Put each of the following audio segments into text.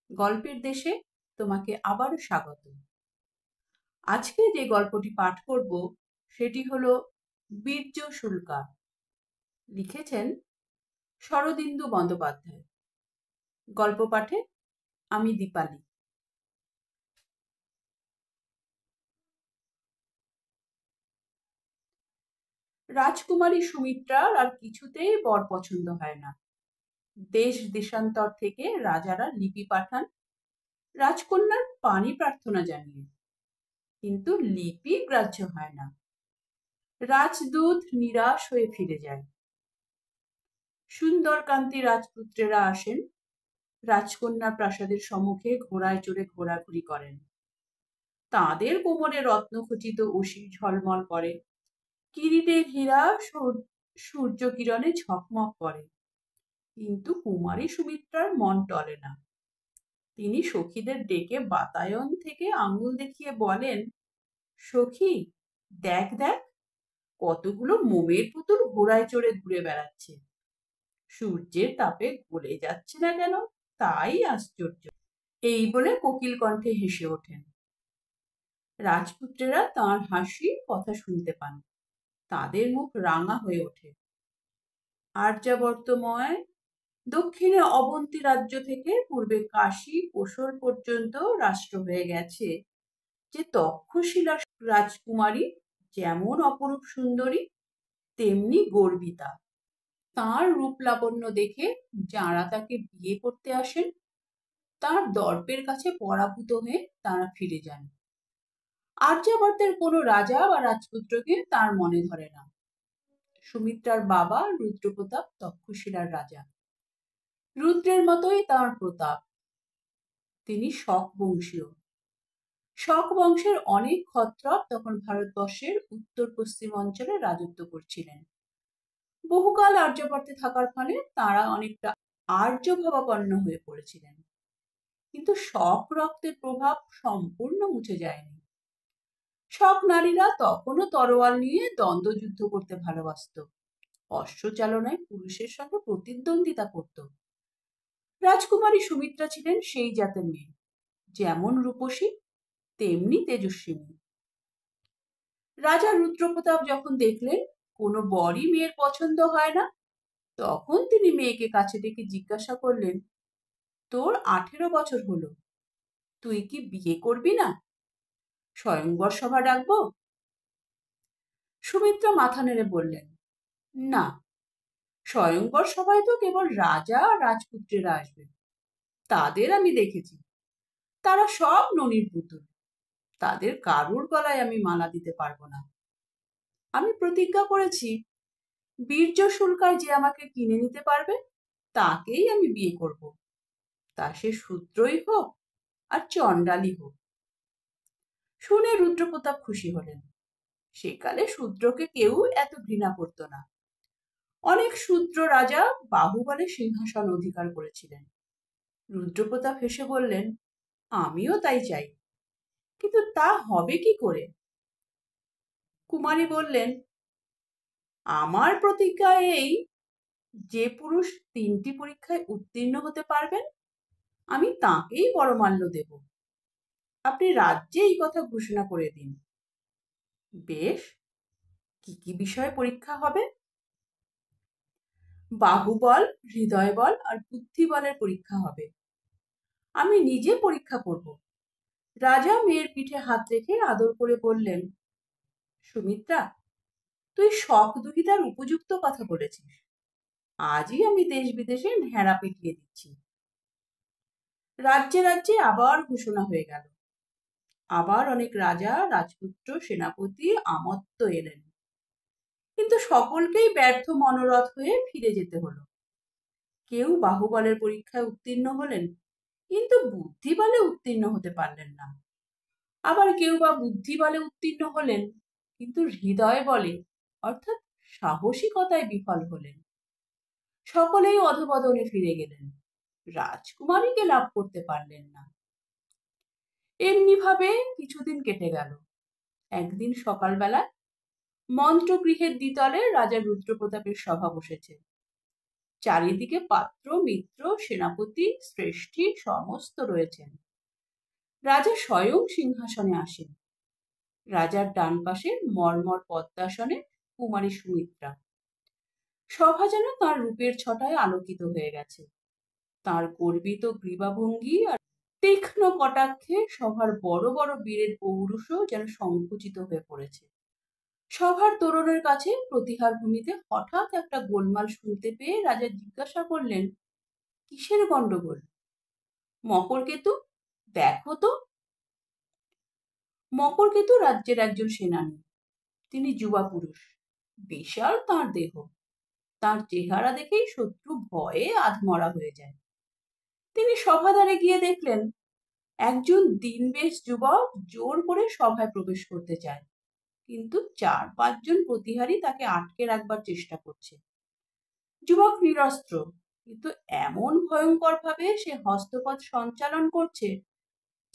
গল্পের দেশে তোমাকে আবারও স্বাগত। আজকে যে গল্পটি পাঠ করব সেটি হলো বীর্য শুল্কা। লিখেছেন শরদিন্দু বন্দ্যোপাধ্যায়। গল্প পাঠে আমি দীপালি। রাজকুমারী সুমিত্রার আর কিছুতেই বর পছন্দ হয় না। দেশ দেশান্তর থেকে রাজারা লিপি পাঠান রাজকন্যার পানি প্রার্থনা জানিয়ে, কিন্তু লিপি গ্রাহ্য হয় না। রাজদূত নিরাশ হয়ে ফিরে যায়। সুন্দরকান্তি রাজপুত্রেরা আসেন, রাজকন্যা প্রাসাদের সম্মুখে ঘোড়ায় চড়ে ঘোরাঘুরি করেন। তাঁদের কোমরে রত্নখচিত অসি ঝলমল করে, কিরীটের হীরা সূর্য কিরণে ঝকমক করে। কিন্তু কুমারী সুমিত্রার মন টলে না। তিনি সখীদের ডেকে বাতায়ন থেকে আঙুল দেখিয়ে বলেন, সখী, দেখ দেখ, কতগুলো মোমের পুতুল ঘোড়ায় চড়ে ঘুরে বেড়াচ্ছে। সূর্যের তাপে গলে যাচ্ছে না কেন, তাই আশ্চর্য। এই বলে কোকিল কণ্ঠে হেসে ওঠেন। রাজপুত্রেরা তাঁর হাসি কথা শুনতে পান। তাদের মুখ রাঙা হয়ে ওঠে। আর্যাবর্তময় দক্ষিণে অবন্তী রাজ্য থেকে পূর্বে কাশী কোশল পর্যন্ত রাষ্ট্র হয়ে গেছে যে তক্ষশিলা রাজকুমারী যেমন অপরূপ সুন্দরী তেমনি গর্বিতা। তাঁর রূপ লাবণ্য দেখে যাঁরা তাকে বিয়ে করতে আসেন, তার দর্পের কাছে পরাভূত হয়ে তাঁরা ফিরে যান। আর্যাবর্তের কোনো রাজা বা রাজপুত্রকে তার মনে ধরে না। সুমিত্রার বাবা রুদ্রপ্রতাপ তক্ষশিলার রাজা। রুদ্রের মতোই তাঁর প্রতাপ। তিনি শক বংশীয়। শক বংশের অনেক ক্ষত্রপ তখন ভারতবর্ষের উত্তর পশ্চিম অঞ্চলে রাজত্ব করছিলেন। বহুকাল আর্যাবর্তে থাকার ফলে তাঁরা অনেকটা আর্য ভাবাপন্ন হয়ে পড়েছিলেন, কিন্তু শক রক্তের প্রভাব সম্পূর্ণ মুছে যায়নি। শক নারীরা তখনও তরোয়াল নিয়ে দ্বন্দ্বযুদ্ধ করতে ভালোবাসত, অশ্বচালনায় পুরুষের সঙ্গে প্রতিদ্বন্দ্বিতা করত। রাজকুমারী সুমিত্রা ছিলেন সেই জাতের মেয়ে, যেমন রূপসী তেমনি তেজস্বিনী। রাজা রুদ্রপ্রতাপ যখন দেখলেন কোনো বরই মেয়ের পছন্দ হয় না, তখন তিনি মেয়েকে কাছে ডেকে জিজ্ঞাসা করলেন, তোর 18 বছর হলো, তুই কি বিয়ে করবি না? স্বয়ংবর সভা ডাকবো? সুমিত্রা মাথা নেড়ে বললেন, না, স্বয়ংবর সভায় তো কেবল রাজা আর রাজপুত্রেরা আসবে। তাদের আমি দেখেছি, তারা সব ননির পুতুল। তাদের কারুর গলায় আমি মালা দিতে পারবো না। আমি প্রতিজ্ঞা করেছি, বীর্য শুল্কায় যে আমাকে কিনে নিতে পারবে তাকেই আমি বিয়ে করব, তা সে শূদ্রই হোক আর চণ্ডালী হোক। শুনে রুদ্রপ্রতাপ খুশি হলেন। সেকালে শূদ্রকে কেউ এত ঘৃণা করত না। অনেক শূদ্র রাজা বাহুবলে সিংহাসন অধিকার করেছিলেন। রুদ্রপ্রতাপ হেসে বললেন, আমিও তাই চাই, কিন্তু তা হবে কি করে? কুমারী বললেন, আমার প্রতিজ্ঞা এই, যে পুরুষ 3টি পরীক্ষায় উত্তীর্ণ হতে পারবেন আমি তাকেই পরমাল্য দেব। আপনি রাজ্যে এই কথা ঘোষণা করে দিন। বেশ, কি কি বিষয়ে পরীক্ষা হবে? বাহুবল, হৃদয় বল আর বুদ্ধি বলের পরীক্ষা হবে। আমি নিজে পরীক্ষা করব। রাজা মেয়ের পিঠে হাত রেখে আদর করে বললেন, সুমিত্রা, তুই শক দুহিতার উপযুক্ত কথা বলেছিস। আজই আমি দেশ বিদেশে ঢেঁড়া পিটিয়ে দিচ্ছি। রাজ্যে রাজ্যে আবার ঘোষণা হয়ে গেল। আবার অনেক রাজা, রাজপুত্র, সেনাপতি আমত্ত এলেন, কিন্তু সকলকেই ব্যর্থ মনোরথ হয়ে ফিরে যেতে হলো। কেউ বাহুবলের পরীক্ষায় উত্তীর্ণ হলেন, কিন্তু বুদ্ধি বলে উত্তীর্ণ হতে পারলেন না। আবার কেউ বা বুদ্ধি বলে উত্তীর্ণ হলেন, কিন্তু হৃদয় বলে অর্থাৎ সাহসিকতায় বিফল হলেন। সকলেই অধপতনে ফিরে গেলেন, রাজকুমারীকে লাভ করতে পারলেন না। এমনি ভাবে কিছুদিন কেটে গেল। একদিন সকালবেলা মন্ত্রগৃহের দ্বিতলে রাজা রুদ্রপ্রতাপের সভা বসেছে। চারিদিকে পাত্র, মিত্র, সেনাপতি, শ্রেষ্ঠী সমস্ত রয়েছেন। রাজা স্বয়ং সিংহাসনে আসেন। রাজার ডান পাশে মর্মর পদ্মাসনে কুমারী সুমিত্রা। সভা যেন তাঁর রূপের ছটায় আলোকিত হয়ে গেছে। তাঁর গর্বিত গ্রীবাভঙ্গি আর তীক্ষ্ণ কটাক্ষে সভার বড় বড় বীরের পৌরুষও যেন সংকুচিত হয়ে পড়েছে। সভার তরুণের কাছে প্রতিহার ভূমিতে হঠাৎ একটা গোলমাল শুনতে পেয়ে রাজা জিজ্ঞাসা করলেন, কিসের গন্ডগোল? মকরকেতু, দেখো তো। মকরকেতু রাজ্যের একজন সেনানী। তিনি যুবা পুরুষ, বিশাল তাঁর দেহ। তার চেহারা দেখেই শত্রু ভয়ে আধমরা হয়ে যায়। তিনি সভাদ্বারে গিয়ে দেখলেন একজন দিনবেশ যুবক জোর করে সভায় প্রবেশ করতে চায়, কিন্তু 4-5 জন প্রতিহারী তাকে আটকে রাখবার চেষ্টা করছে। যুবক নিরস্ত্র, কিন্তু এমন ভয়ঙ্কর ভাবে সে হস্তপদ সঞ্চালন করছে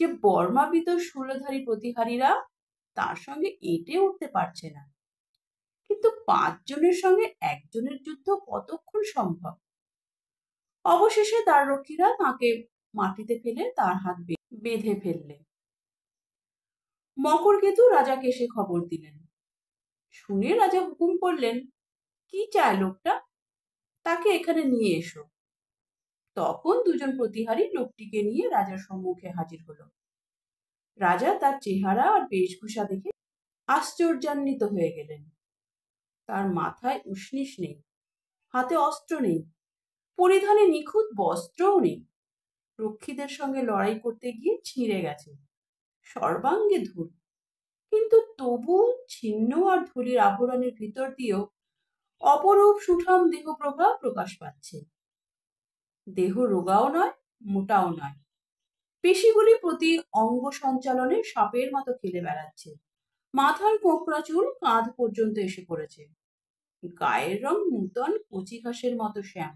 যে বর্মাবৃত শূলধারী প্রতিহারীরা তার সঙ্গে এঁটে উঠতে পারছে না। কিন্তু 5 জনের সঙ্গে একজনের যুদ্ধ কতক্ষণ সম্ভব? অবশেষে দ্বাররক্ষীরা তাকে মাটিতে ফেলে তার হাত বেঁধে ফেললে। মকরকেতু রাজাকে সে খবর দিলেন। শুনে রাজা হুকুম করলেন, কি চায় লোকটা? তাকে এখানে নিয়ে এসো। তখন 2 জন প্রতিহারী লোকটিকে নিয়ে রাজার সম্মুখে হাজির হলো। রাজা তার চেহারা আর বেশভূষা দেখে আশ্চর্যান্বিত হয়ে গেলেন। তার মাথায় উষ্ণিস নেই, হাতে অস্ত্র নেই, পরিধানে নিখুঁত বস্ত্রও নেই। রক্ষীদের সঙ্গে লড়াই করতে গিয়ে ছিঁড়ে গেছে, সর্বাঙ্গে ধূল। কিন্তু তবু ছিন্ন আর ধুলির আবরণের ভিতর দিয়েও অপরূপ সুঠাম দেহপ্রভা প্রকাশ পাচ্ছে। দেহ রোগাও নয়, মোটাও নয়। পেশিগুলি প্রতি অঙ্গ সঞ্চালনে সাপের মতো খেলে বেড়াচ্ছে। মাথার কোঁকড়া চুল কাঁধ পর্যন্ত এসে পড়েছে। গায়ের রং নূতন কচি ঘাসের মতো শ্যাম।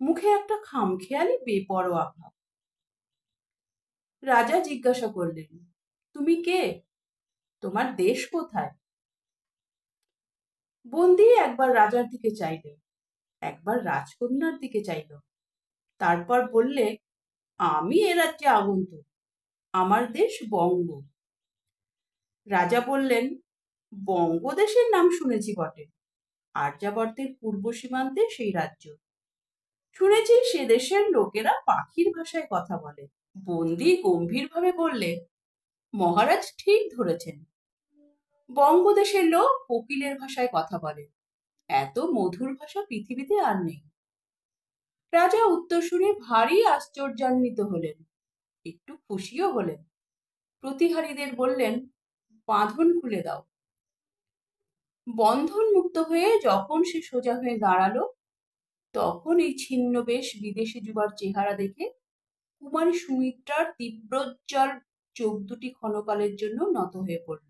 মুখে একটা খামখেয়ালি বেপরোয়া ভাব। রাজা জিজ্ঞাসা করলেন, তুমি কে? তোমার দেশ কোথায়? বন্দী একবার রাজার দিকে চাইল, একবার রাজকন্যার দিকে চাইল, তারপর বললে, আমি এ রাজ্যে আগন্তুক, আমার দেশ বঙ্গ। রাজা বললেন, বঙ্গদেশের নাম শুনেছি বটে, আর্যাবর্তের পূর্ব সীমান্তে সেই রাজ্য। শুনেছি সে দেশের লোকেরা পাখির ভাষায় কথা বলে। বন্দী গম্ভীরভাবে বললে, মহারাজ ঠিক ধরেছেন, বঙ্গদেশের লোক কোকিলের ভাষায় কথা বলে। এত মধুর ভাষা পৃথিবীতে আর নেই। রাজা উত্তর শুনে ভারী আশ্চর্যান্বিত হলেন, একটু খুশিও হলেন। প্রতিহারীদের বললেন, বাঁধন খুলে দাও। বন্ধন মুক্ত হয়ে যখন সে সোজা হয়ে দাঁড়ালো, তখন এই ছিন্নবেশ বিদেশি যুবার চেহারা দেখে কুমারী সুমিত্রার তীব্রোজ্জ্বল চোখ দুটি ক্ষণকালের জন্য নত হয়ে পড়ল।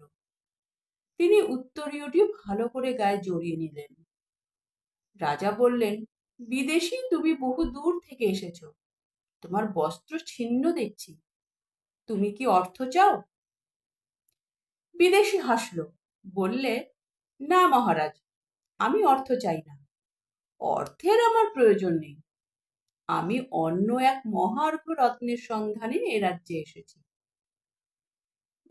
তিনি উত্তরীয়টি ভালো করে গায়ে জড়িয়ে নিলেন। রাজা বললেন, বিদেশি, তুমি বহু দূর থেকে এসেছো, তোমার বস্ত্র ছিন্ন দেখছি, তুমি কি অর্থ চাও? বিদেশি হাসল, বললে, না মহারাজ, আমি অর্থ চাই না, অর্থের আমার প্রয়োজন নেই। আমি অন্য এক মহার্ঘ রত্নের সন্ধানে এ রাজ্যে এসেছি।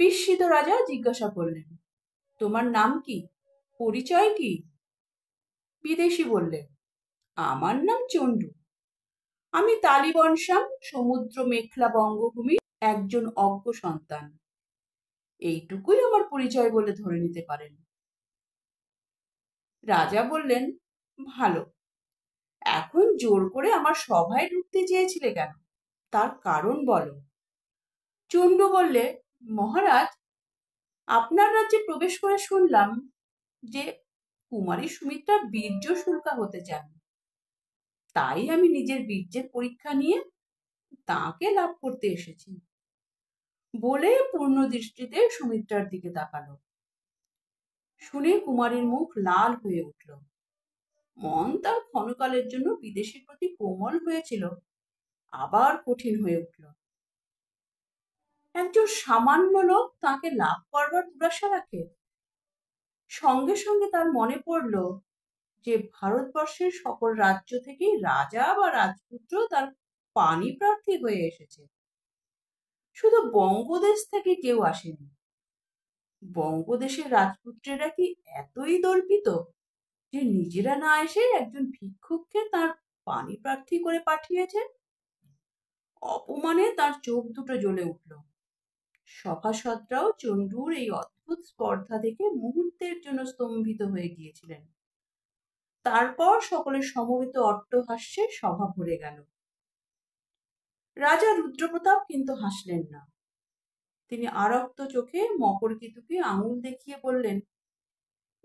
বিস্মিত রাজা জিজ্ঞাসা করলেন, তোমার নাম কি, পরিচয় কি? বিদেশি বললেন, আমার নাম চণ্ডু, আমি তালিবনসাম সমুদ্র মেখলা বঙ্গভূমির একজন অজ্ঞ সন্তান। এইটুকুই আমার পরিচয় বলে ধরে নিতে পারেন। রাজা বললেন, ভালো, এখন জোর করে আমার সভায় ঢুকতে চেয়েছিলে কেন? তার কারণ বলো। চণ্ডু বললে, মহারাজ, আপনার রাজ্যে প্রবেশ করে শুনলাম যে কুমারী সুমিত্রা বীর্য শুল্কা হতে চান। তাই আমি নিজের বীর্যের পরীক্ষা নিয়ে তাকে লাভ করতে এসেছি। বলে পূর্ণ দৃষ্টিতে সুমিত্রার দিকে তাকালো। শুনে কুমারীর মুখ লাল হয়ে উঠল। মন তার ক্ষণকালের জন্য বিদেশীর প্রতি কোমল হয়েছিল, আবার কঠিন হয়ে উঠল। একজন সামান্য লোক তাকে লাভ করবার দুরাশা রাখে? সঙ্গে সঙ্গে তার মনে পড়ল যে ভারতবর্ষের সকল রাজ্য থেকেই রাজা বা রাজপুত্র তার পানি প্রার্থী হয়ে এসেছে, শুধু বঙ্গদেশ থেকে কেউ আসেনি। বঙ্গদেশের রাজপুত্রেরা কি এতই দর্পিত যে নিজেরা না এসে একজন ভিক্ষুককে তার পানি প্রার্থী করে পাঠিয়েছেন? অপমানে তার চোখ দুটো জ্বলে উঠল। সভাসদরাও চণ্ডুর এই অদ্ভুত স্পর্ধা দেখে মুহূর্তের জন্য স্তম্ভিত হয়ে গিয়েছিলেন। তারপর সকলের সমবেত অট্টহাস্যে সভা ভরে গেল। রাজা রুদ্রপ্রতাপ কিন্তু হাসলেন না। তিনি আরক্ত চোখে মকরকেতুকে আঙুল দেখিয়ে বললেন,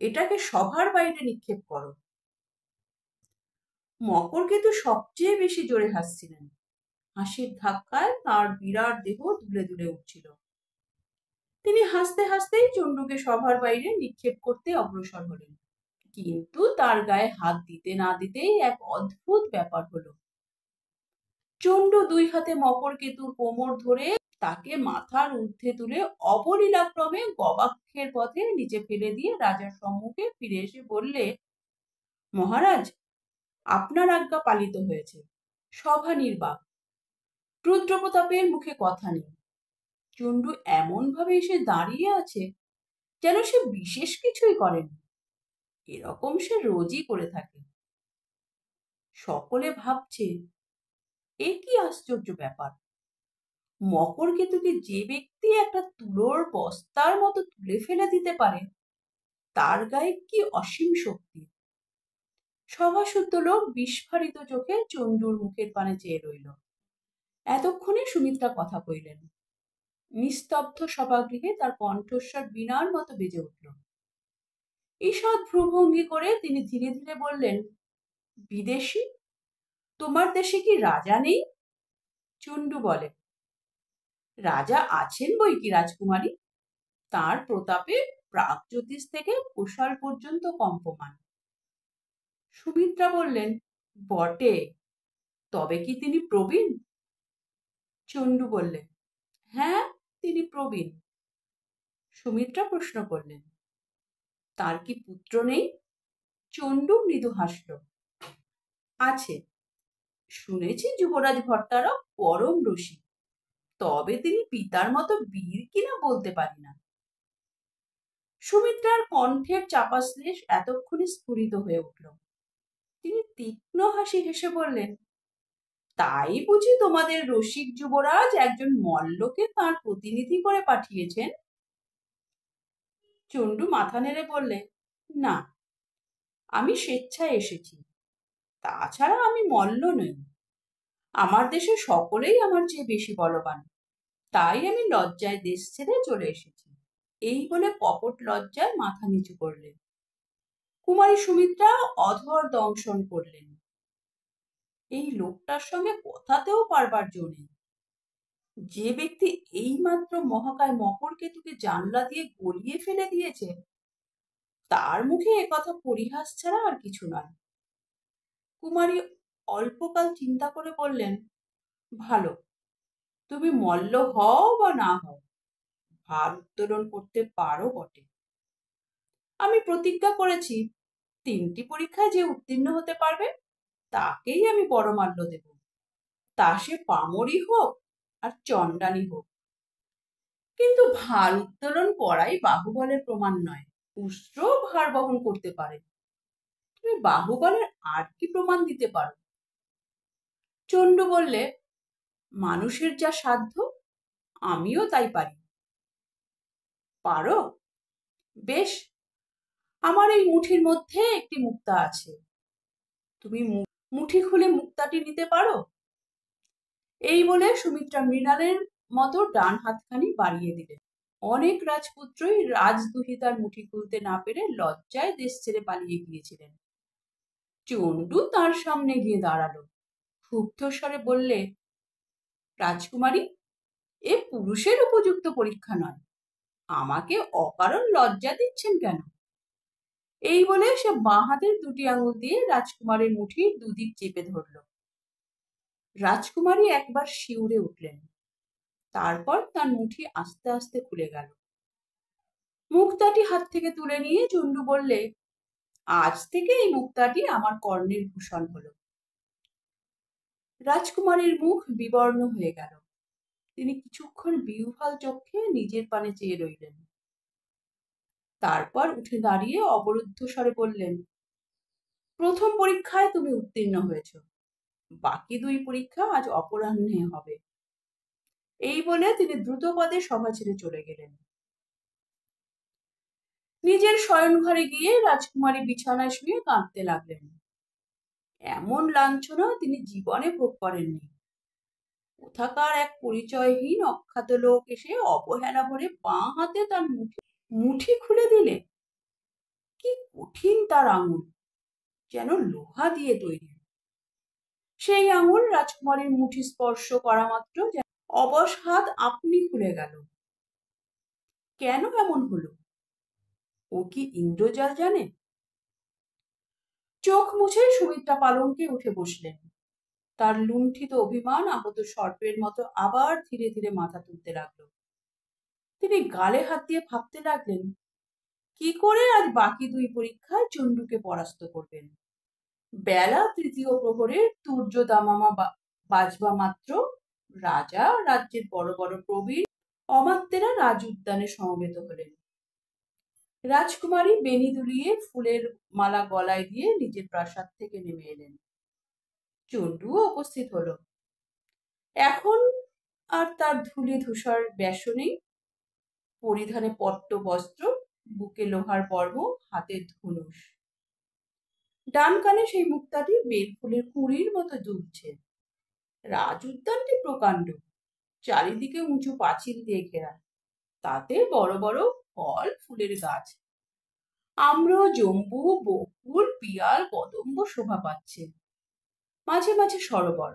এটাকে সভার বাইরে নিক্ষেপ করো। মকরকেতু সবচেয়ে বেশি জোরে হাসছিলেন। হাসির ধাক্কায় তার বিরাট দেহ দুলে দুলে উঠছিল। তিনি হাসতে হাসতেই চণ্ডুকে সভার বাইরে নিক্ষেপ করতে অগ্রসর হলেন। কিন্তু তার গায়ে হাত দিতে না দিতেই এক অদ্ভুত ব্যাপার হলো। চণ্ডু দুই হাতে মকরকেতুর কোমর ধরে তাকে মাথার ঊর্ধ্বে তুলে অবলীলাক্রমে গবাক্ষের পথে নিচে ফেলে দিয়ে রাজার সম্মুখে ফিরে এসে বললে, মহারাজ, আপনার আজ্ঞা পালিত হয়েছে, সভা নির্বাক। রুদ্রপ্রতাপের মুখে কথা নেই। চণ্ডু এমন ভাবে এসে দাঁড়িয়ে আছে যেন সে বিশেষ কিছুই করেনি। এরকম সে রোজই করে থাকে। সকলে ভাবছে, এ কি আশ্চর্য ব্যাপার! মকরকেতুকে যে ব্যক্তি একটা তুলোর বস্তার মতো তুলে ফেলে দিতে পারে, তার গায়ে কি অসীম শক্তি! সভাসুদ্ধ লোক বিস্ফারিত চোখে চণ্ডুর মুখের পানে চেয়ে রইল। এতক্ষণে সুমিত্রা কথা কইলেন। নিস্তব্ধ সভাগৃহে তার কণ্ঠস্বর বীণার মতো বেজে উঠল। ঈষৎ ভ্রুভঙ্গি করে তিনি ধীরে ধীরে বললেন, বিদেশী, তোমার দেশে কি রাজা নেই? চণ্ডু বলে, রাজা আছেন বই কি রাজকুমারী, তার প্রতাপে প্রাগজ্যোতিষ থেকে কুশাল পর্যন্ত কম্পমান। সুমিত্রা বললেন, বটে, তবে কি তিনি প্রবীণ? চণ্ডু বললেন, হ্যাঁ, তিনি প্রবীণ। সুমিত্রা প্রশ্ন করলেন, তার কি পুত্র নেই? চণ্ডু মৃদু হাসল, আছে। শুনেছি যুবরাজ ভট্টারা পরম রসিক, তবে তিনি পিতার মতো বীর কিনা বলতে পারি না। সুমিত্রার কণ্ঠের চাপা শ্লেষ এতক্ষণে স্ফুরিত হয়ে উঠল। তিনি তীক্ষ্ণ হাসি হেসে বললেন, তাই বুঝি তোমাদের রসিক যুবরাজ একজন মল্লকে তার প্রতিনিধি করে পাঠিয়েছেন? চণ্ডু মাথা নেড়ে বললে, না, আমি স্বেচ্ছায় এসেছি। তাছাড়া আমি মল্ল নই। আমার দেশে সকলেই আমার চেয়ে বেশি বলবান, তাই আমি লজ্জায় দেশ ছেড়ে চলে এসেছি। এই বলে কপট লজ্জায় মাথা নিচু করলেন। কুমারী সুমিত্রা অধর দংশন করলেন। এই লোকটার সঙ্গে কথাতেও পারবার জো নেই। যে ব্যক্তি এইমাত্র মহাকায় মকরকেতুকে জানলা দিয়ে গলিয়ে ফেলে দিয়েছে, তার মুখে একথা পরিহাস ছাড়া আর কিছু নয়। কুমারী অল্পকাল চিন্তা করে বললেন, ভালো, তুমি মল্ল হও বা না হও, ভার উত্তোলন করতে পারো বটে। আমি প্রতিজ্ঞা করেছি, 3টি পরীক্ষায় যে উত্তীর্ণ হতে পারবে তাকেই আমি পরমাল্য দেব, তা সে পামরই হোক আর চণ্ডালী হোক। কিন্তু ভার উত্তোলন করাই বাহুবলের প্রমাণ নয়, উষ্ট্র ভার বহন করতে পারে। তুমি বাহুবলের আর কি প্রমাণ দিতে পারো? চণ্ডু বললে, মানুষের যা সাধ্য আমিও তাই পারি। পারো? বেশ, আমার এই মুঠির মধ্যে একটি মুক্তা আছে, তুমি মুঠি খুলে মুক্তাটি নিতে পারো? এই বলে সুমিত্রা মৃণালের মতো ডান হাতখানি বাড়িয়ে দিলেন। অনেক রাজপুত্রই রাজদুহিতার মুঠি খুলতে না পেরে লজ্জায় দেশ ছেড়ে পালিয়ে গিয়েছিলেন। চণ্ডু তার সামনে গিয়ে দাঁড়ালো, ক্ষুব্ধ স্বরে বললে, রাজকুমারী, এ পুরুষের উপযুক্ত পরীক্ষা নয়, আমাকে অকারণ লজ্জা দিচ্ছেন কেন? এই বলে সে বাঁ হাতের 2টি আঙুল দিয়ে রাজকুমারের মুঠির দুদিক চেপে ধরল। রাজকুমারী একবার শিউরে উঠলেন। তারপর তার মুঠি আস্তে আস্তে খুলে গেল। মুক্তাটি হাত থেকে তুলে নিয়ে চণ্ডু বললে, আজ থেকে এই মুক্তাটি আমার কর্ণের ভূষণ হলো। রাজকুমারীর মুখ বিবর্ণ হয়ে গেল। তিনি কিছুক্ষণ বিহ্বল চোখে নিজের পানে চেয়ে রইলেন। তারপর উঠে দাঁড়িয়ে অবরুদ্ধ স্বরে বললেন, প্রথম পরীক্ষায় তুমি উত্তীর্ণ হয়েছ, বাকি দুই পরীক্ষা আজ অপরাহ্নে হবে। এই বলে তিনি দ্রুতপদে সভা ছেড়ে চলে গেলেন। নিজের শয়নঘরে গিয়ে রাজকুমারী বিছানায় শুয়ে কাঁদতে লাগলেন। এমন লাঞ্ছনা তিনি জীবনে ভোগ করেননি। কোথাকার এক পরিচয়হীন অখ্যাত লোক এসে অবহেলা ভরে বাঁ হাতে তার মুঠি খুলে দিলে। কি কঠিন তার আঙুল, যেন লোহা দিয়ে তৈরি। সেই আঙুল রাজকুমারীর মুঠি স্পর্শ করা মাত্র অবশ হাত আপনি খুলে গেল। কেন এমন হলো? ও কি ইন্দ্রজাল জানে? চোখ মুছে সুমিত্রা পালঙ্কে উঠে বসলেন। তার লুণ্ঠিত অভিমান আহত সর্পের মতো আবার ধীরে ধীরে মাথা তুলতে লাগলো। তিনি গালে হাত দিয়ে ভাবতে লাগলেন, কি করে আজ বাকি দুই পরীক্ষায় চণ্ডুকে পরাস্ত করবেন। বেলা তৃতীয় প্রহরে তুর্য দামামা বাজবা মাত্র রাজা, রাজ্যের বড় বড় প্রবীণ অমাত্যেরা রাজ উদ্যানে সমবেত হলেন। রাজকুমারী বেনি দুলিয়ে ফুলের মালা গলায় দিয়ে নিজের প্রাসাদ থেকে নেমে এলেন। চণ্ডুও উপস্থিত হলো। এখন আর তার ধূলি ধূসর বেশ নেই। পরিধানে পট্ট বস্ত্র, বুকে লোহার বর্ম, হাতে ধনুষ। ডান কানে সেই মুক্তাটি বেল ফুলের কুঁড়ির মতো দুলছে। রাজ উদ্যানটি প্রকাণ্ড, চারিদিকে উঁচু পাঁচিল দিয়ে ঘেরা। তাতে বড় বড় ফল ফুলের গাছ, আম্র, জম্বু, বকুল, পিয়াল, কদম্ব শোভা পাচ্ছে। মাঝে মাঝে সরোবর,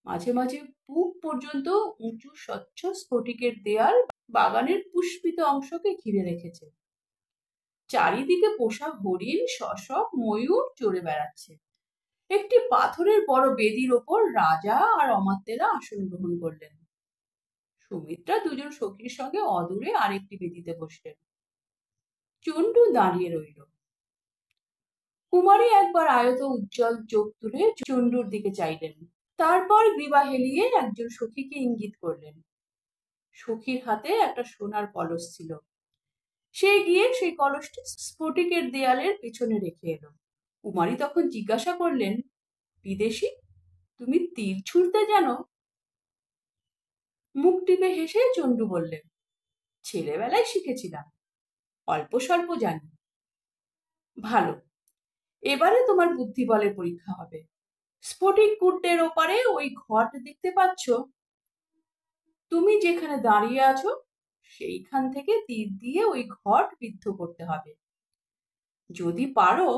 মাঝে মাঝে বুক পর্যন্ত উঁচু স্বচ্ছ স্ফটিকের দেয়াল বাগানের পুষ্পিত অংশকে ঘিরে রেখেছে। চারিদিকে পোষা হরিণ, শশক, ময়ূর চড়ে বেড়াচ্ছে। একটি পাথরের বড় বেদির ওপর রাজা আর অমাত্যেরা আসন গ্রহণ করলেন। সুমিত্রা দুজন সখীর সঙ্গে অদূরে আরেকটি বেদিতে বসলেন। চণ্ডু দাঁড়িয়ে রইল। কুমারী একবার আয়ত উজ্জ্বল চোখ তুলে চণ্ডুর দিকে চাইলেন। তারপর গ্রীবা হেলিয়ে একজন সখীকে ইঙ্গিত করলেন। সখীর হাতে একটা সোনার কলস ছিল। সে গিয়ে সেই কলসটি স্ফটিকের দেয়ালের পেছনে রেখে এলো। কুমারী তখন জিজ্ঞাসা করলেন, বিদেশী, তুমি তীর ছুঁড়তে জানো? মুখ টিপে হেসে চণ্ডু বললেন, ছেলেবেলায় শিখেছিলাম, অল্প স্বল্প জানি। ভালো, এবারে তোমার বুদ্ধি বলের পরীক্ষা হবে। স্ফটিক কুণ্ডের ওপারে ওই ঘট দেখতে পাচ্ছ? তুমি যেখানে দাঁড়িয়ে আছো সেইখান থেকে তীর দিয়ে ওই ঘট বিদ্ধ করতে হবে। যদি পারো,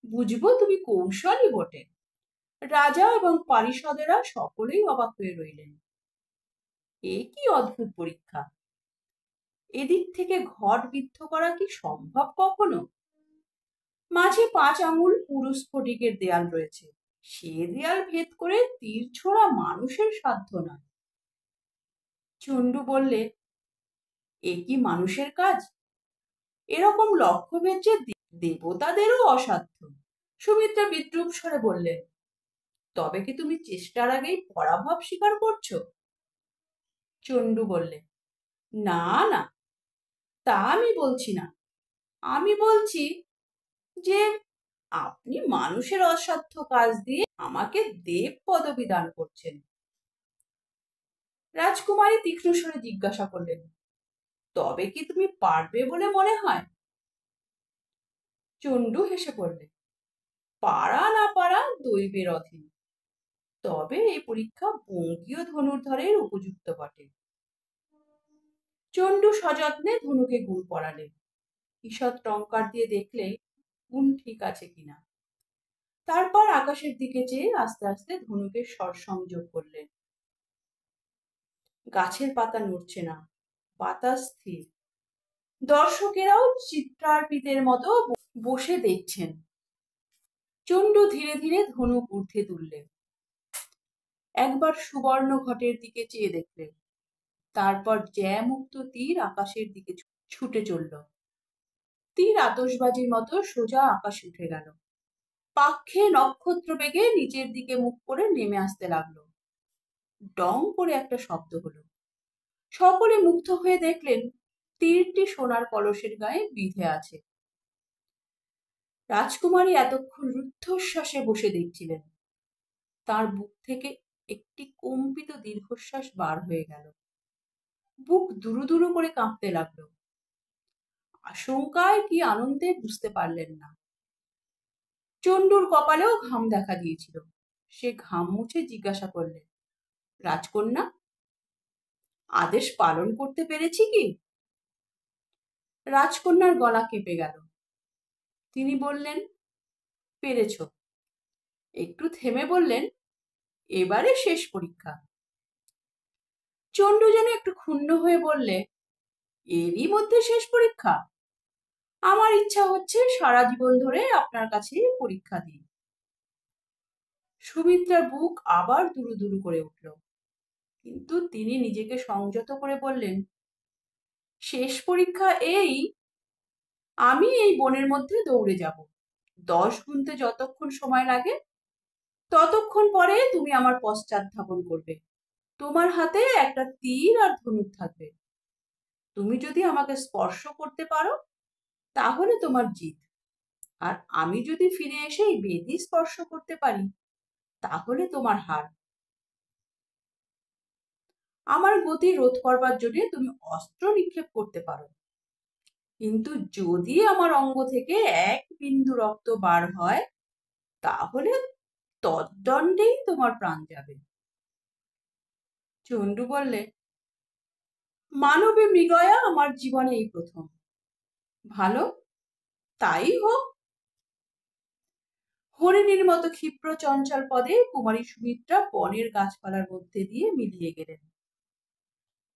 বুঝবো তুমি কৌশলী বটে। রাজা এবং পারিষদেরা সকলেই অবাক হয়ে রইলেন। এ কি অদ্ভুত পরীক্ষা! এদিক থেকে ঘট বিদ্ধ করা কি সম্ভব কখনো? মাঝে 5 আঙুল পুরু স্ফটিকের দেয়াল রয়েছে। সে দেয়াল ভেদ করে তীর ছোড়া মানুষের সাধ্য নয়। চণ্ডু বললে, এ কি মানুষের কাজ? এরকম লক্ষ্যভেদ যে দেবতাদেরও অসাধ্য। সুমিত্রা বিদ্রূপ স্বরে বললেন, তবে কি তুমি চেষ্টার আগেই পরাভব স্বীকার করছো? চণ্ডু বললে, না না, তা আমি বলছি না। আমি বলছি যে আপনি মানুষের অসাধ্য কাজ দিয়ে আমাকে দেব পদবি দান করছেন। রাজকুমারী তীক্ষ্ণ স্বরে জিজ্ঞাসা করলেন, তবে কি তুমি পারবে বলে মনে হয়? চণ্ডু হেসে বললে, পারা না পারা দৈবের অধীন। তবে এই পরীক্ষা বঙ্গীয় ধনুর্ধরের উপযুক্ত বটে। চণ্ডু সযত্নে ধনুকে গুণ পরালেন। ঈষৎ টঙ্কার দিয়ে দেখলে গুণ ঠিক আছে কিনা। তারপর আকাশের দিকে চেয়ে আস্তে আস্তে ধনুকের স্বর সংযোগ করলেন। গাছের পাতা নড়ছে না, বাতাস স্থির। দর্শকেরাও চিত্রার্পিতের মতো বসে দেখছেন। চণ্ডু ধীরে ধীরে ধনুক ঊর্ধ্বে তুললেন। একবার সুবর্ণ ঘটের দিকে চেয়ে দেখলেন। তারপর জ্যামুক্ত তীর আকাশের দিকে ছুটে চলল। তীর আতশবাজির মতো সোজা আকাশে উঠে গেল। পাখে নক্ষত্র বেগে নিচের দিকে মুখ করে নেমে আসতে লাগলো। ডং করে একটা শব্দ হলো। সকলে মুগ্ধ হয়ে দেখলেন তীরটি সোনার কলসের গায়ে বিঁধে আছে। রাজকুমারী এতক্ষণ রুদ্ধশ্বাসে বসে দেখছিলেন। তার বুক থেকে একটি কম্পিত দীর্ঘশ্বাস বার হয়ে গেল। বুক দুরু দুরু করে কাঁপতে লাগলো। আশঙ্কায় কি আনন্দে বুঝতে পারলেন না। চণ্ডুর কপালেও ঘাম দেখা দিয়েছিল। সে ঘাম মুছে জিজ্ঞাসা করলেন, রাজকন্যা, আদেশ পালন করতে পেরেছি কি? রাজকন্যার গলা কেঁপে গেল। তিনি বললেন, পেরেছ। একটু থেমে বললেন, এবারে শেষ পরীক্ষা। চণ্ডু যেন একটু ক্ষুণ্ণ হয়ে বললে, এরই মধ্যে শেষ পরীক্ষা? আমার ইচ্ছা হচ্ছে সারা জীবন ধরে আপনার কাছে পরীক্ষা দিই। সুমিত্রার বুক আবার দুরু দুরু করে উঠল, কিন্তু তিনি নিজেকে সংযত করে বললেন, শেষ পরীক্ষা এই, আমি এই বনের মধ্যে দৌড়ে যাব। 10 গুনতে যতক্ষণ সময় লাগে ততক্ষণ পরে তুমি আমার পশ্চাৎ ধাবন করবে। তোমার হাতে একটা তীর আর ধনুক থাকবে। তুমি যদি আমাকে স্পর্শ করতে পারো তাহলে তোমার জিত, আর আমি যদি ফিরে এসে এই বেদি স্পর্শ করতে পারি তাহলে তোমার হার। আমার গতি রোধ করবার জন্য তুমি অস্ত্র নিক্ষেপ করতে পারো, কিন্তু যদি আমার অঙ্গ থেকে এক বিন্দু রক্ত বার হয় তাহলে তদ্দণ্ডেই তোমার প্রাণ যাবে। চণ্ডু বললে, মানবে মৃগয়া আমার জীবনে এই প্রথম। ভালো, তাই হোক। হরিণীর মতো ক্ষিপ্র চঞ্চল পদে কুমারী সুমিত্রা বনের গাছপালার মধ্যে দিয়ে মিলিয়ে গেলেন।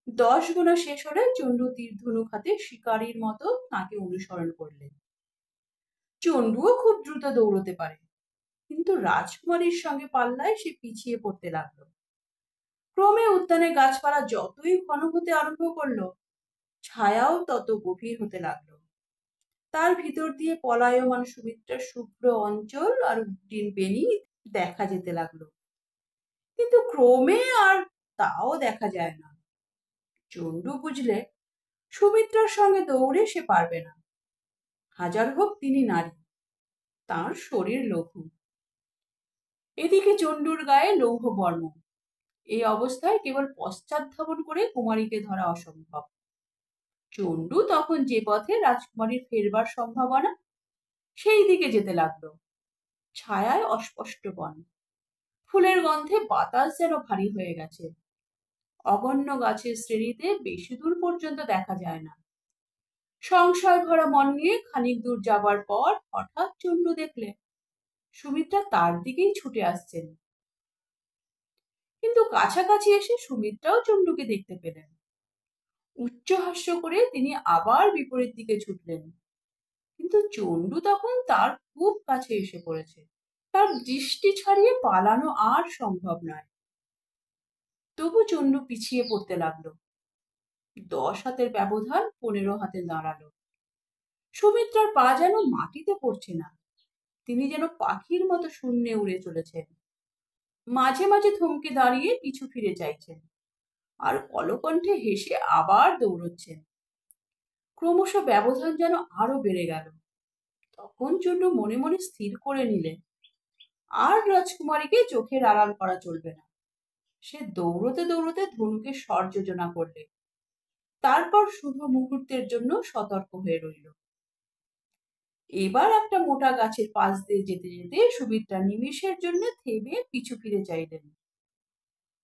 10 গোনা শেষ হলে চণ্ডু তীর ধনুক হাতে শিকারীর মতো তাকে অনুসরণ করলেন। চণ্ডুও খুব দ্রুত দৌড়তে পারে, কিন্তু রাজকুমারীর সঙ্গে পাল্লায় সে পিছিয়ে পড়তে লাগলো। ক্রমে উদ্যানে গাছপালা যতই ঘন হতে আরম্ভ করলো, ছায়াও তত গভীর হতে লাগলো। তার ভিতর দিয়ে পলায়মান সুমিত্রার শুভ্র অঞ্চল আর উড্ডীন বেণী দেখা যেতে লাগলো, কিন্তু ক্রমে আর তাও দেখা যায় না। চণ্ডু বুঝলে সুমিত্রার সঙ্গে দৌড়ে সে পারবে না। হাজার হোক তিনি নারী, তার শরীর লঘু। এদিকে চণ্ডুর গায়ে লৌহ বর্ম। এই অবস্থায় কেবল পশ্চাৎধাবন করে কুমারীকে ধরা অসম্ভব। চণ্ডু তখন যে পথে রাজকুমারীর ফেরবার সম্ভাবনা সেই দিকে যেতে লাগলো। ছায়ায় অস্পষ্ট বন, ফুলের গন্ধে বাতাস যেন ভারী হয়ে গেছে। অগণ্য গাছের শ্রেণীতে বেশি দূর পর্যন্ত দেখা যায় না। সংশয় ভরা মন নিয়ে খানিক দূর যাবার পর হঠাৎ চণ্ডু দেখলেন সুমিত্রা তার দিকেই ছুটে আসছেন। কিন্তু কাছাকাছি এসে সুমিত্রাও চণ্ডুকে দেখতে পেলেন। উচ্চহাস্য করে তিনি আবার বিপরীত দিকে ছুটলেন, কিন্তু চণ্ডু তখন তার খুব কাছে এসে পড়েছে। তার দৃষ্টি ছাড়িয়ে পালানো আর সম্ভব নয়। তবু চণ্ডু পিছিয়ে পড়তে লাগলো। 10 হাতের ব্যবধান 15 হাতে দাঁড়ালো। সুমিত্রার পা যেন মাটিতে পড়ছে না, তিনি যেন পাখির মতো শূন্যে উড়ে চলেছেন। মাঝে মাঝে থমকে দাঁড়িয়ে পিছু ফিরে চাইছেন, আর কলকণ্ঠে হেসে আবার দৌড়চ্ছেন। ক্রমশ ব্যবধান যেন আরো বেড়ে গেল। তখন চণ্ডু মনে মনে স্থির করে নিলেন, আর রাজকুমারীকে চোখের আড়াল করা চলবে না। সে দৌড়তে দৌড়তে ধনুকে স্বর যোজনা করলে, তারপর শুভ মুহূর্তের জন্য সতর্ক হয়ে রইল। এবার একটা মোটা গাছের পাশ দিয়ে যেতে যেতে সুমিত্রা নিমেষের জন্য থেমে পিছু ফিরে চাইলেন।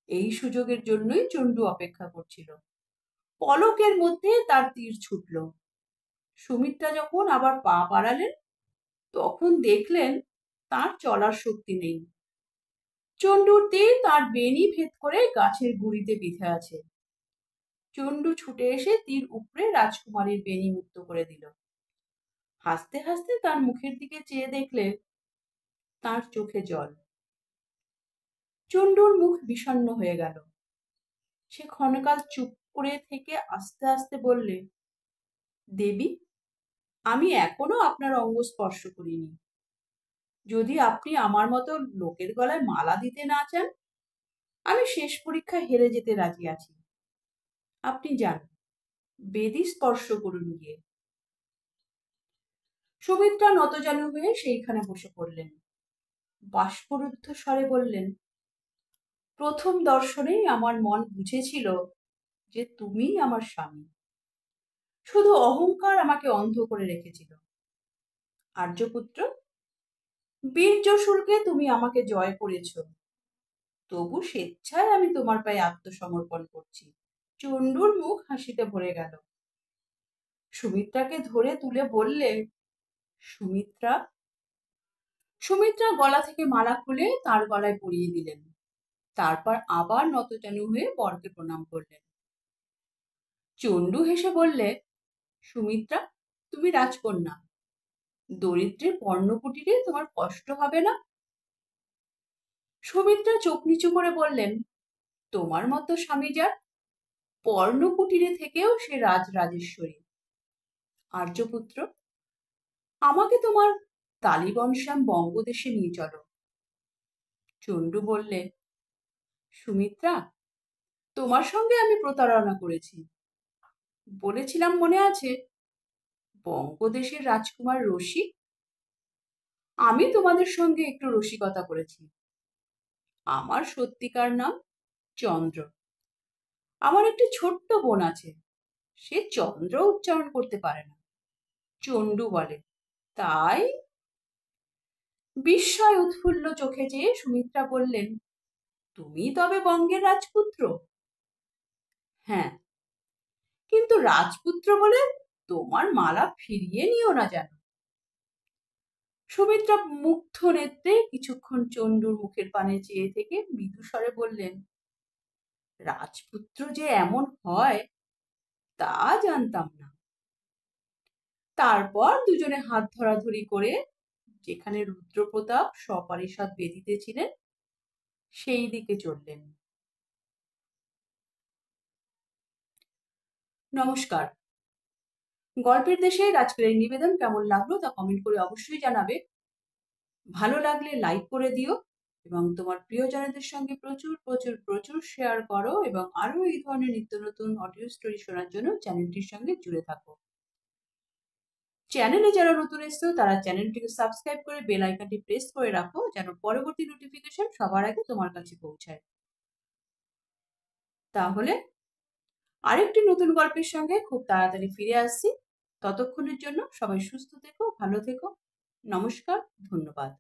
এই সুযোগের জন্যই চণ্ডু অপেক্ষা করছিল। পলকের মধ্যে তার তীর ছুটল। সুমিত্রা যখন আবার পা বাড়ালেন তখন দেখলেন তার চলার শক্তি নেই। চণ্ডুর তীর তার বেণী ভেদ করে গাছের গুড়িতে বিঁধে আছে। চণ্ডু ছুটে এসে তীর উপড়ে রাজকুমারীর বেণী মুক্ত করে দিল। হাসতে হাসতে তার মুখের দিকে চেয়ে দেখলে তার চোখে জল। চণ্ডুর মুখ বিষণ্ণ হয়ে গেল। সে ক্ষণকাল চুপ করে থেকে আস্তে আস্তে বললে, দেবী, আমি এখনো আপনার অঙ্গ স্পর্শ করিনি। যদি আপনি আমার মতো লোকের গলায় মালা দিতে না চান, আমি শেষ পরীক্ষায় হেরে যেতে রাজি আছি। আপনি যান, বেদী স্পর্শ করুন গিয়ে। সুমিত্রা নতজানু হয়ে সেইখানে বসে পড়লেন। বাষ্পরুদ্ধ স্বরে বললেন, প্রথম দর্শনেই আমার মন বুঝেছিল যে তুমিই আমার স্বামী। শুধু অহংকার আমাকে অন্ধ করে রেখেছিল। আর্যপুত্র, বীর্যশুল্কে তুমি আমাকে জয় করেছ, তবু স্বেচ্ছায় আমি তোমার পায়ে আত্মসমর্পণ করছি। চণ্ডুর মুখ হাসিতে ভরে গেল। সুমিত্রাকে ধরে তুলে বললে, সুমিত্রা। সুমিত্রা গলা থেকে মালা খুলে তার গলায় পরিয়ে দিলেন। তারপর আবার নতজানু হয়ে বরকে প্রণাম করলেন। চণ্ডু হেসে বললে, সুমিত্রা, তুমি রাজকন্যা, দরিদ্রের পর্ণকুটিরে তোমার কষ্ট হবে না। সুমিত্রা চোখ নিচু করে বললেন, তোমার মতো স্বামী যার, পর্ণকুটিরে থেকেও সে রাজরাজেশ্বরী। আর্যপুত্র, আমাকে তোমার তালিবনশ্যাম বঙ্গদেশে নিয়ে চলো। চণ্ডু বললে, সুমিত্রা, তোমার সঙ্গে আমি প্রতারণা করেছি। বলেছিলাম মনে আছে, বঙ্গদেশের রাজকুমার রসিক। আমি তোমাদের সঙ্গে একটু রসিকতা করেছি। আমার সত্যিকার নাম চন্দ্র। আমার একটি ছোট্ট বোন আছে, সে চন্দ্র উচ্চারণ করতে পারে না, চণ্ডু বলে। তাই বিস্ময় উৎফুল্ল চোখে চেয়ে সুমিত্রা বললেন, তুমি তবে বঙ্গের রাজপুত্র? হ্যাঁ, কিন্তু রাজপুত্র বলে তোমার মালা ফিরিয়ে নিও না যেন। সুমিত্রা মুগ্ধ নেত্রে কিছুক্ষণ চণ্ডুর মুখের পানে চেয়ে থেকে মৃদু স্বরে বললেন, রাজপুত্র যে এমন হয় তা জানতাম না। তারপর দুজনে হাত ধরাধরি করে যেখানে রুদ্রপ্রতাপ সপারিষদ বেদিতেছিলেন সেই দিকে চললেন। নমস্কার। গল্পের দেশে আজকের এই নিবেদন কেমন লাগলো তা কমেন্ট করে অবশ্যই জানাবে। ভালো লাগলে লাইক করে দিও এবং তোমার প্রিয়জনদের সঙ্গে প্রচুর প্রচুর প্রচুর শেয়ার করো এবং আরো এই ধরনের নিত্য নতুন অডিও স্টোরি শোনার জন্য চ্যানেলটির সঙ্গে জুড়ে থাকো। চ্যানেলে যারা নতুন এসছো তারা চ্যানেলটিকে সাবস্ক্রাইব করে বেল আইকনটি প্রেস করে রাখো যেন পরবর্তী নোটিফিকেশন সবার আগে তোমার কাছে পৌঁছায়। তাহলে আরেকটি নতুন গল্পের সঙ্গে খুব তাড়াতাড়ি ফিরে আসছি। ততক্ষণের জন্য সবাই সুস্থ থেকো, ভালো থেকো। নমস্কার, ধন্যবাদ।